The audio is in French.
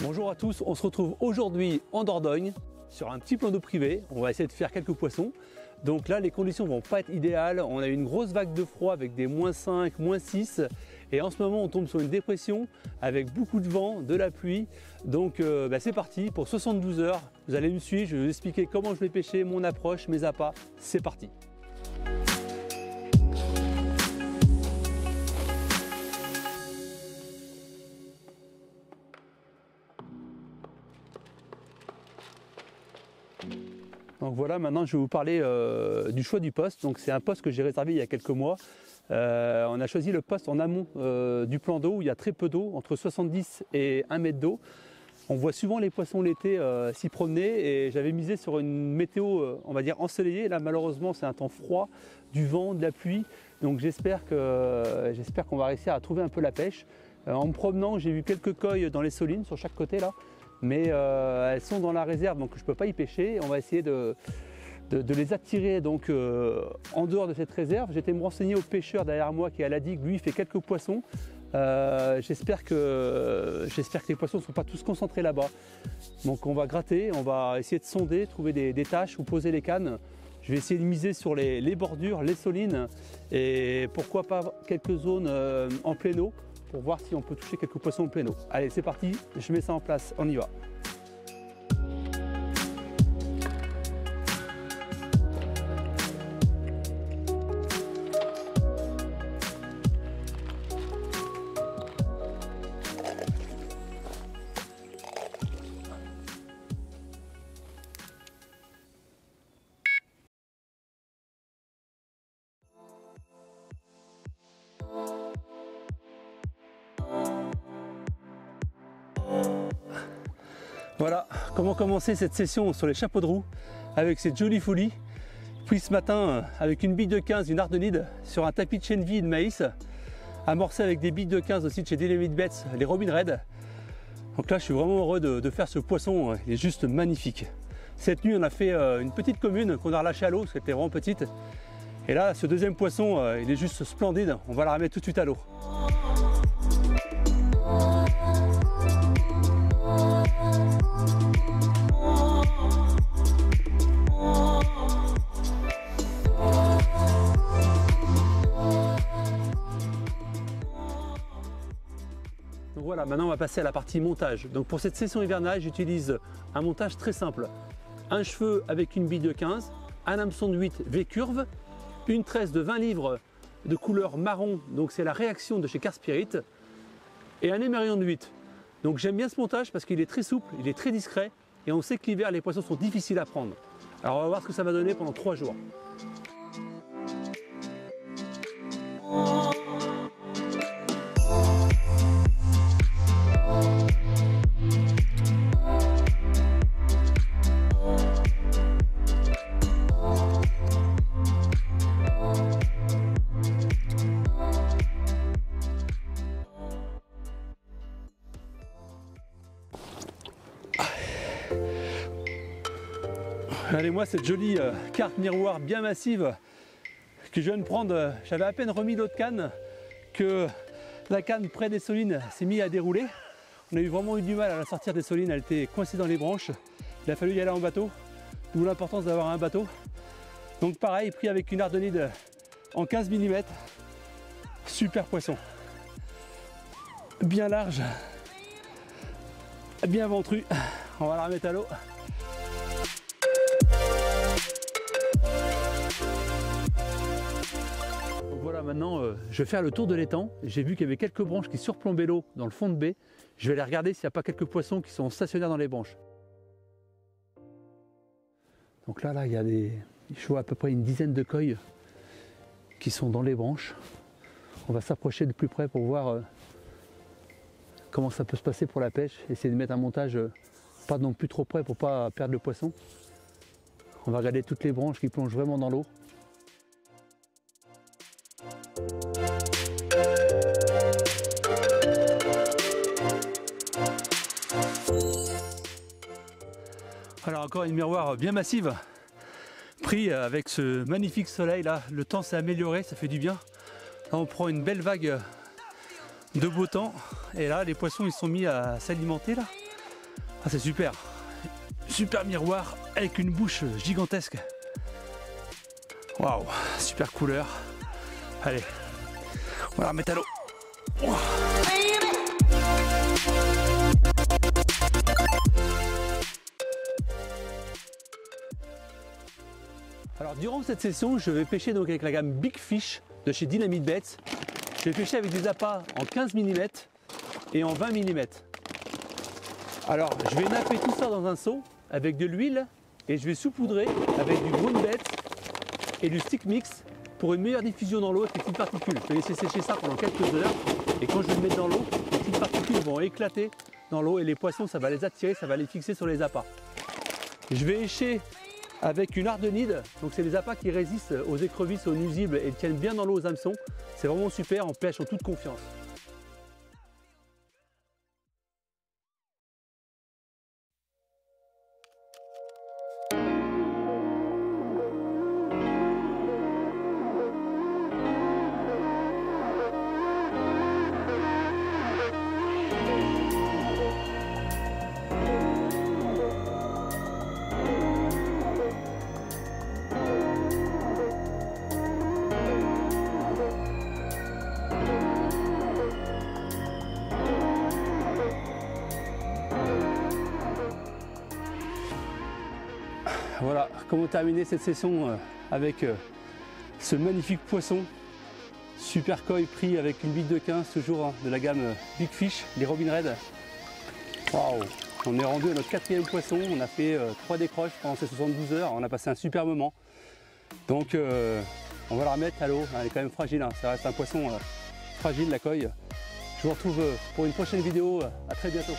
Bonjour à tous, on se retrouve aujourd'hui en Dordogne sur un petit plan d'eau privé. On va essayer de faire quelques poissons. Donc là, les conditions vont pas être idéales. On a eu une grosse vague de froid avec des -5, -6. Et en ce moment, on tombe sur une dépression avec beaucoup de vent, de la pluie. Donc c'est parti pour 72 heures. Vous allez me suivre, je vais vous expliquer comment je vais pêcher, mon approche, mes appâts. C'est parti. Donc voilà, maintenant je vais vous parler du choix du poste. Donc c'est un poste que j'ai réservé il y a quelques mois. On a choisi le poste en amont du plan d'eau où il y a très peu d'eau, entre 70 et 1 mètre d'eau. On voit souvent les poissons l'été s'y promener et j'avais misé sur une météo, on va dire ensoleillée. Là malheureusement c'est un temps froid, du vent, de la pluie. Donc j'espère qu'on va réussir à trouver un peu la pêche. En me promenant, j'ai vu quelques coilles dans les solines sur chaque côté là. Mais elles sont dans la réserve donc je ne peux pas y pêcher. On va essayer de les attirer donc, en dehors de cette réserve. J'étais me renseigner au pêcheur derrière moi qui est à la digue, lui il fait quelques poissons. J'espère que les poissons ne sont pas tous concentrés là-bas. Donc on va gratter, on va essayer de sonder, trouver des taches où poser les cannes. Je vais essayer de miser sur les bordures, les solines et pourquoi pas quelques zones en plein eau, pour voir si on peut toucher quelques poissons en plein eau. Allez, c'est parti, je mets ça en place, on y va. Voilà comment commencer cette session sur les chapeaux de roue avec cette jolie folie. Puis ce matin avec une bille de 15, une ardenide sur un tapis de chène vie et de maïs, amorcé avec des billes de 15 aussi de chez Dynamite Baits, les Robin Red. Donc là je suis vraiment heureux de faire ce poisson, il est juste magnifique. Cette nuit on a fait une petite commune qu'on a relâchée à l'eau parce qu'elle était vraiment petite. Et là ce deuxième poisson il est juste splendide, on va la remettre tout de suite à l'eau. Donc voilà, maintenant on va passer à la partie montage. Donc pour cette session hivernale, j'utilise un montage très simple. Un cheveu avec une bille de 15, un hameçon de 8 V-curve, une tresse de 20 livres de couleur marron, donc c'est la réaction de chez Car Spirit, et un émerillon de 8. Donc j'aime bien ce montage parce qu'il est très souple, il est très discret, et on sait que l'hiver les poissons sont difficiles à prendre. Alors on va voir ce que ça va donner pendant 3 jours. Regardez-moi cette jolie carte miroir bien massive que je viens de prendre. J'avais à peine remis l'autre canne que la canne près des solines s'est mise à dérouler. On a vraiment eu du mal à la sortir des solines, elle était coincée dans les branches. Il a fallu y aller en bateau, d'où l'importance d'avoir un bateau. Donc pareil, pris avec une ardenide en 15 mm. Super poisson. Bien large, bien ventru. On va la remettre à l'eau. Voilà, maintenant je vais faire le tour de l'étang. J'ai vu qu'il y avait quelques branches qui surplombaient l'eau dans le fond de baie. Je vais aller regarder s'il n'y a pas quelques poissons qui sont stationnaires dans les branches. Donc là, il y a je vois à peu près une dizaine de coilles qui sont dans les branches. On va s'approcher de plus près pour voir comment ça peut se passer pour la pêche. Essayer de mettre un montage pas non plus trop près pour ne pas perdre le poisson. On va regarder toutes les branches qui plongent vraiment dans l'eau. Alors encore une miroir bien massive, pris avec ce magnifique soleil là, le temps s'est amélioré, ça fait du bien. Là on prend une belle vague de beau temps et là les poissons ils sont mis à s'alimenter là. Ah, c'est super, super miroir avec une bouche gigantesque. Waouh, super couleur. Allez, on va la remettre à l'eau. Wow. Alors durant cette session, je vais pêcher donc avec la gamme Big Fish de chez Dynamite Baits. Je vais pêcher avec des appâts en 15 mm et en 20 mm. Alors je vais napper tout ça dans un seau avec de l'huile et je vais saupoudrer avec du ground bait et du stick mix pour une meilleure diffusion dans l'eau avec les petites particules. Je vais laisser sécher ça pendant quelques heures et quand je vais le mettre dans l'eau, les petites particules vont éclater dans l'eau et les poissons ça va les attirer, ça va les fixer sur les appâts. Je vais écher avec une ardenide, donc c'est des appâts qui résistent aux écrevisses, aux nuisibles et tiennent bien dans l'eau aux hameçons. C'est vraiment super, on pêche en toute confiance. Voilà comment terminer cette session avec ce magnifique poisson. Super koi pris avec une bite de 15, toujours de la gamme Big Fish, les Robin Red. Waouh! On est rendu à notre 4e poisson, on a fait 3 décroches pendant ces 72 heures, on a passé un super moment. Donc on va la remettre à l'eau, elle est quand même fragile, hein. Ça reste un poisson fragile la koi. Je vous retrouve pour une prochaine vidéo, à très bientôt.